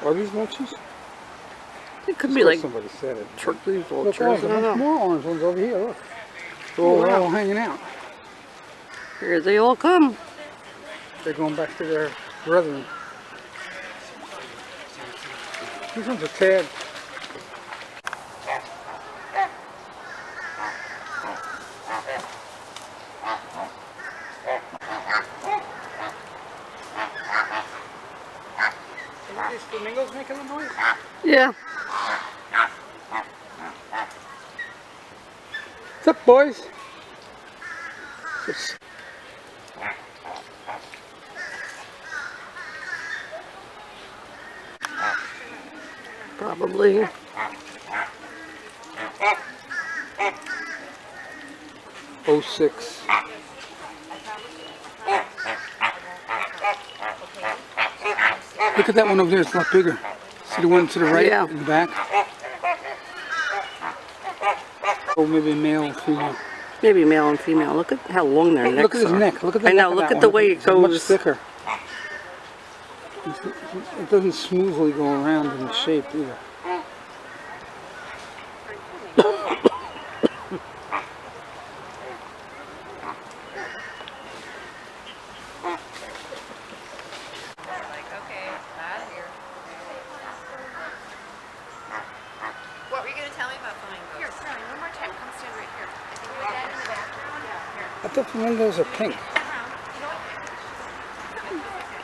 Are these vultures? It could be like somebody said it. turkey Look, vultures. I there's a don't bunch know. more orange ones over here. Look, they're all hanging out. Here they all come. They're going back to their brethren. These ones are tagged. Are these flamingos making a noise? Yeah. What's up, boys? Probably. Oh, 06. Look at that one over there, it's a lot bigger. See the one to the right in the back? Oh, maybe male and female. Maybe male and female. Look at how long their necks are. Look at his neck. Look at the I neck know, of look that at the one. way it It's goes. much thicker. It doesn't smoothly go around in the shape either. What were you going to tell me about flamingos? Here, Charlie, one more time. Come stand right here. I think you were dead in the background. Here. I thought flamingos are pink.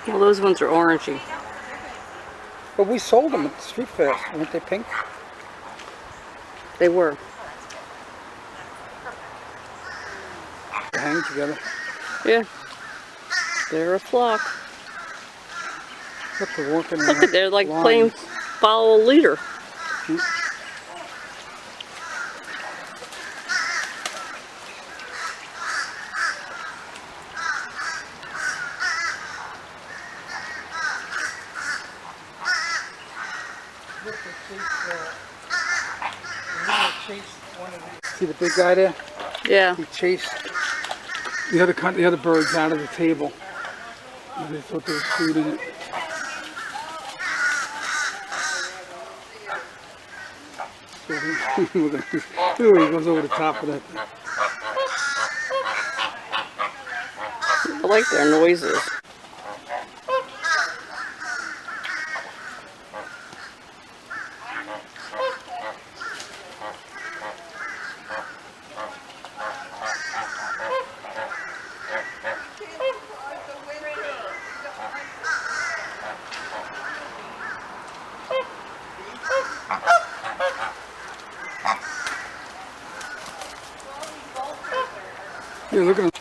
Well, those ones are orangey. But we sold them at the street fair. Weren't they pink? They were. They hang together. Yeah. They're a flock. Look, they're walking Look at they're like lines. playing follow a leader. See the big guy there? Yeah. He chased the other birds out of the table. They thought there was food in it. Look at him. He goes over the top of that thing. I like their noises. Yeah, look at him.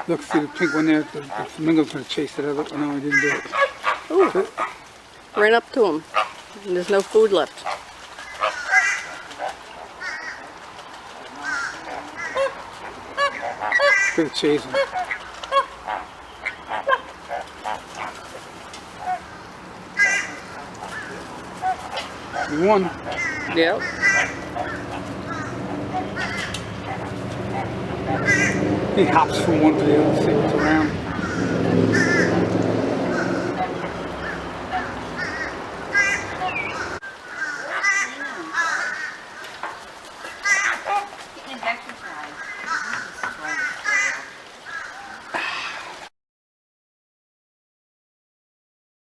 Look, see the pink one there? The flamingo's going to chase it. Oh, no, he didn't do it. Ooh. Ran up to him. And there's no food left. Going to chase him. He won. Yep. He hops from one to the other to see what's around. Injection for